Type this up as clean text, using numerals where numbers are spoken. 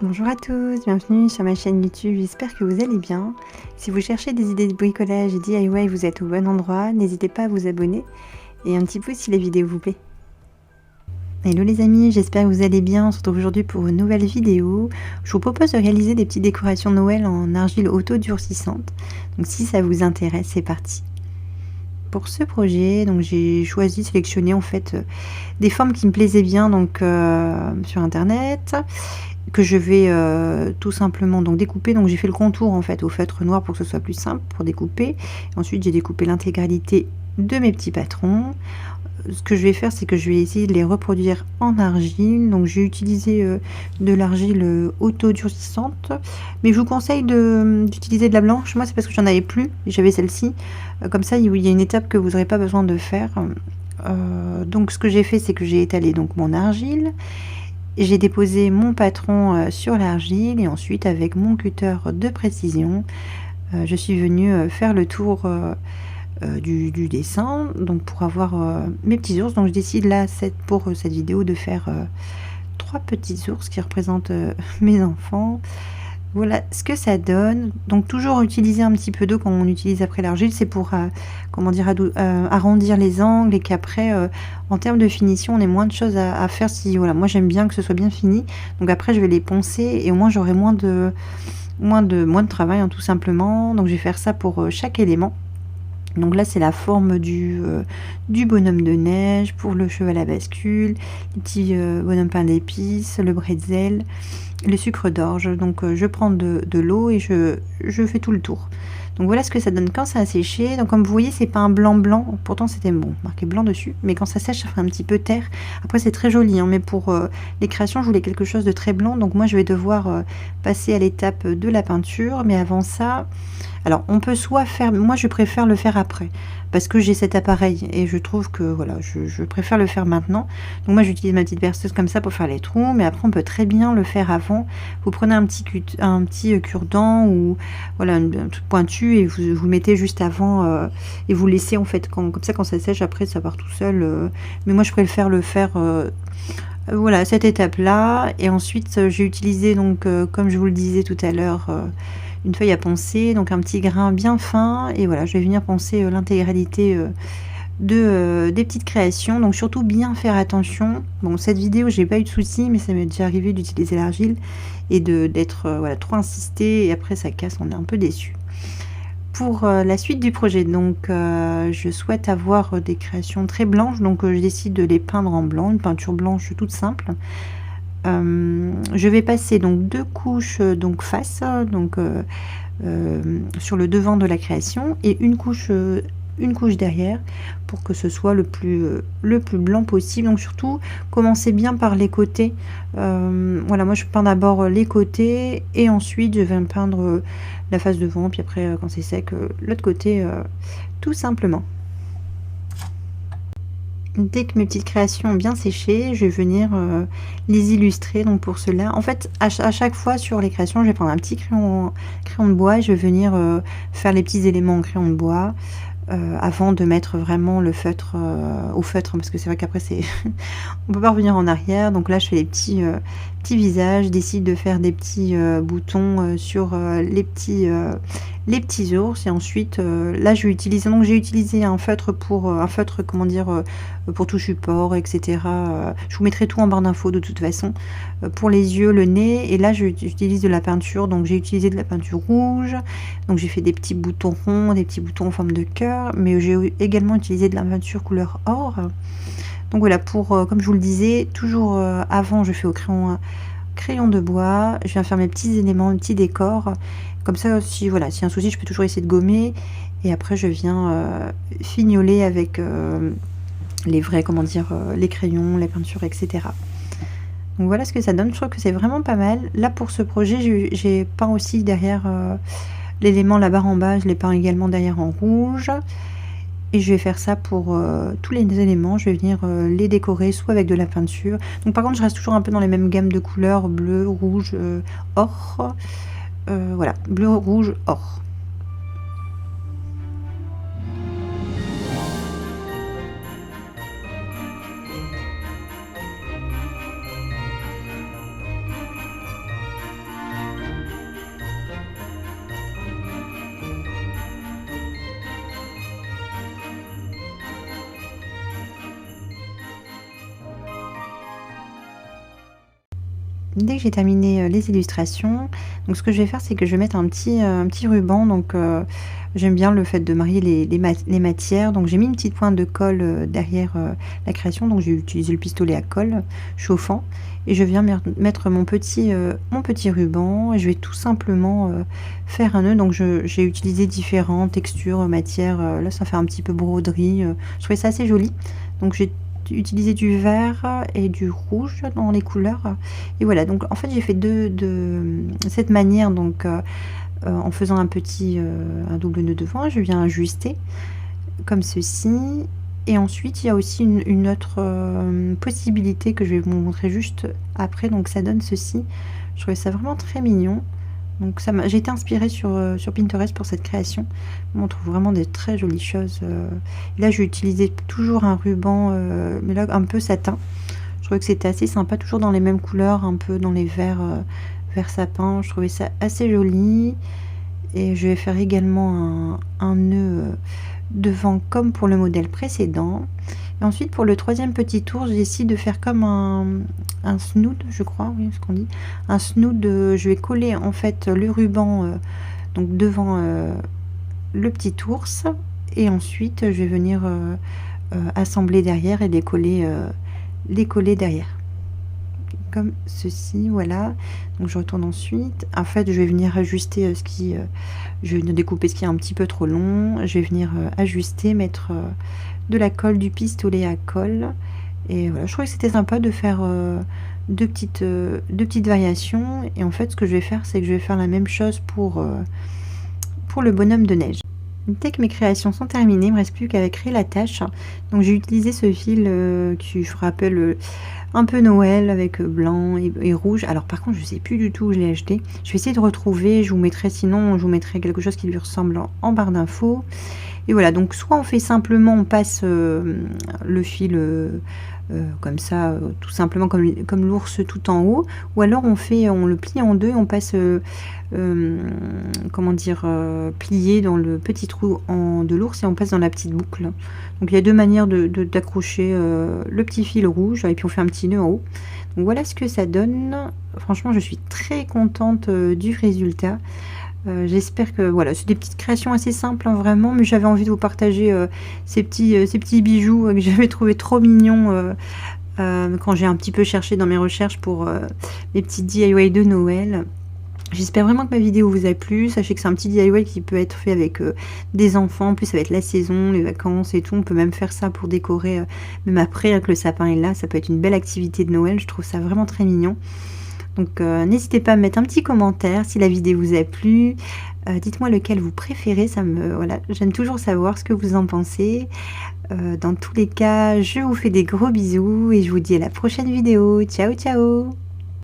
Bonjour à tous, bienvenue sur ma chaîne YouTube, j'espère que vous allez bien. Si vous cherchez des idées de bricolage et DIY, vous êtes au bon endroit, n'hésitez pas à vous abonner et un petit pouce si la vidéo vous plaît. Hello les amis, j'espère que vous allez bien, on se retrouve aujourd'hui pour une nouvelle vidéo. Je vous propose de réaliser des petites décorations de Noël en argile auto-durcissante, donc si ça vous intéresse, c'est parti. Pour ce projet, donc j'ai choisi, sélectionné en fait des formes qui me plaisaient bien donc sur internet, que je vais tout simplement donc découper. Donc j'ai fait le contour en fait au feutre noir pour que ce soit plus simple pour découper. Ensuite j'ai découpé l'intégralité de mes petits patrons. Ce que je vais faire, c'est que je vais essayer de les reproduire en argile. Donc j'ai utilisé de l'argile auto-durcissante, mais je vous conseille d'utiliser de la blanche. Moi c'est parce que j'en avais plus, j'avais celle-ci. Comme ça il y a une étape que vous n'aurez pas besoin de faire. Donc ce que j'ai fait, c'est que j'ai étalé donc mon argile. J'ai déposé mon patron sur l'argile et ensuite avec mon cutter de précision, je suis venue faire le tour du dessin, donc pour avoir mes petits ours. Donc je décide là pour cette vidéo de faire 3 petits ours qui représentent mes enfants. Voilà ce que ça donne. Donc toujours utiliser un petit peu d'eau quand on utilise après l'argile, c'est pour comment dire, arrondir les angles, et qu'après en termes de finition on ait moins de choses à faire. Si voilà, moi j'aime bien que ce soit bien fini, donc après je vais les poncer et au moins j'aurai moins de travail hein, tout simplement. Donc je vais faire ça pour chaque élément. Donc là c'est la forme du bonhomme de neige, pour le cheval à bascule, les petits bonhommes pain d'épices, le bretzel, le sucre d'orge. Donc je prends de l'eau et je fais tout le tour. Donc voilà ce que ça donne quand ça a séché. Donc comme vous voyez, c'est pas un blanc blanc, pourtant c'était bon, marqué blanc dessus, mais quand ça sèche ça fait un petit peu terre. Après c'est très joli hein, mais pour les créations je voulais quelque chose de très blanc, donc moi je vais devoir passer à l'étape de la peinture. Mais avant ça, alors on peut soit faire, moi je préfère le faire après parce que j'ai cet appareil et je trouve que voilà, je préfère le faire maintenant. Donc moi j'utilise ma petite perceuse comme ça pour faire les trous, mais après on peut très bien le faire avant. Vous prenez un petit cure-dent ou voilà un truc pointu et vous le mettez juste avant et vous laissez en fait comme ça quand ça sèche, après ça part tout seul. Mais moi je préfère le faire voilà, cette étape là. Et ensuite j'ai utilisé donc comme je vous le disais tout à l'heure, une feuille à poncer, donc un petit grain bien fin, et voilà je vais venir poncer l'intégralité des petites créations. Donc surtout bien faire attention. Bon, cette vidéo j'ai pas eu de soucis, mais ça m'est déjà arrivé d'utiliser l'argile et d'être voilà, trop insisté et après ça casse, on est un peu déçu. Pour la suite du projet, donc je souhaite avoir des créations très blanches, donc je décide de les peindre en blanc, une peinture blanche toute simple. Je vais passer donc 2 couches donc face, donc sur le devant de la création, et une couche derrière pour que ce soit le plus blanc possible. Donc surtout commencez bien par les côtés. Voilà, moi je peins d'abord les côtés et ensuite je vais peindre la face devant, puis après quand c'est sec l'autre côté tout simplement. Dès que mes petites créations ont bien séché, je vais venir les illustrer. Donc pour cela, en fait, à chaque fois sur les créations, je vais prendre un petit crayon de bois et je vais venir faire les petits éléments en crayon de bois avant de mettre vraiment le feutre au feutre, parce que c'est vrai qu'après c'est on peut pas revenir en arrière. Donc là je fais les petits visages, je décide de faire des petits boutons sur les petits ours, et ensuite là je vais utiliser, donc j'ai utilisé un feutre comment dire, pour tout support, etc. Je vous mettrai tout en barre d'infos de toute façon, pour les yeux, le nez. Et là j'utilise de la peinture, donc j'ai utilisé de la peinture rouge, donc j'ai fait des petits boutons ronds, des petits boutons en forme de cœur, mais j'ai également utilisé de la peinture couleur or. Donc voilà, pour comme je vous le disais, toujours avant je fais au crayon de bois, je viens faire mes petits éléments, mes petits décors, comme ça si voilà, si y a un souci je peux toujours essayer de gommer, et après je viens fignoler avec les vrais, comment dire, les crayons, les peintures, etc. Donc voilà ce que ça donne, je trouve que c'est vraiment pas mal. Là pour ce projet j'ai peint aussi derrière l'élément, la barre en bas, je l'ai peint également derrière en rouge. Et je vais faire ça pour tous les éléments, je vais venir les décorer soit avec de la peinture. Donc par contre je reste toujours un peu dans les mêmes gammes de couleurs, bleu, rouge, or. Voilà, bleu, rouge, or. dès que j'ai terminé les illustrations, donc ce que je vais faire, c'est que je vais mettre un petit ruban. Donc j'aime bien le fait de marier les matières. Donc j'ai mis une petite pointe de colle derrière la création. Donc j'ai utilisé le pistolet à colle chauffant. Et je viens mettre mon petit ruban. Et je vais tout simplement faire un nœud. Donc j'ai utilisé différentes textures, matières. Là, ça fait un petit peu broderie. Je trouvais ça assez joli. Donc j'ai utilisé du vert et du rouge dans les couleurs. Et voilà, donc en fait j'ai fait de cette manière. Donc en faisant un double nœud devant, je viens ajuster comme ceci. Et ensuite il y a aussi une autre possibilité que je vais vous montrer juste après. Donc ça donne ceci. Je trouvais ça vraiment très mignon. Donc j'ai été inspirée sur Pinterest pour cette création. On trouve vraiment des très jolies choses. Là j'ai utilisé toujours un ruban, mais là un peu satin. Je trouvais que c'était assez sympa, toujours dans les mêmes couleurs, un peu dans les verts sapin. Je trouvais ça assez joli. Et je vais faire également un nœud devant comme pour le modèle précédent. Et ensuite pour le troisième petit tour, je décide de faire comme un snood, je crois, oui, ce qu'on dit. Un snood, je vais coller en fait le ruban donc devant le petit ours. Et ensuite je vais venir assembler derrière et les coller derrière. Comme ceci, voilà. Donc je retourne ensuite. En fait, je vais venir ajuster je vais venir découper ce qui est un petit peu trop long. Je vais venir ajuster, mettre de la colle, du pistolet à colle. Et voilà, je trouvais que c'était sympa de faire deux petites variations. Et en fait, ce que je vais faire, c'est que je vais faire la même chose pour le bonhomme de neige. Dès que mes créations sont terminées, il ne me reste plus qu'à créer la tâche. Donc j'ai utilisé ce fil qui je rappelle un peu Noël avec blanc et rouge. Alors par contre je ne sais plus du tout où je l'ai acheté. Je vais essayer de retrouver, sinon je vous mettrai quelque chose qui lui ressemble en barre d'infos. Et voilà, donc soit on fait simplement, on passe le fil comme ça, tout simplement comme l'ours tout en haut, ou alors on le plie en deux, on passe comment dire, plié dans le petit trou de l'ours et on passe dans la petite boucle. Donc il y a deux manières d'accrocher le petit fil rouge et puis on fait un petit nœud en haut. Donc voilà ce que ça donne. Franchement je suis très contente du résultat. J'espère que voilà, c'est des petites créations assez simples hein, vraiment, mais j'avais envie de vous partager ces petits bijoux que j'avais trouvé trop mignons quand j'ai un petit peu cherché dans mes recherches pour les petits DIY de Noël. J'espère vraiment que ma vidéo vous a plu. Sachez que c'est un petit DIY qui peut être fait avec des enfants. En plus, ça va être la saison, les vacances et tout. On peut même faire ça pour décorer, même après que le sapin est là. Ça peut être une belle activité de Noël. Je trouve ça vraiment très mignon. Donc n'hésitez pas à me mettre un petit commentaire si la vidéo vous a plu. Dites-moi lequel vous préférez, voilà, j'aime toujours savoir ce que vous en pensez. Dans tous les cas, je vous fais des gros bisous et je vous dis à la prochaine vidéo. Ciao ciao.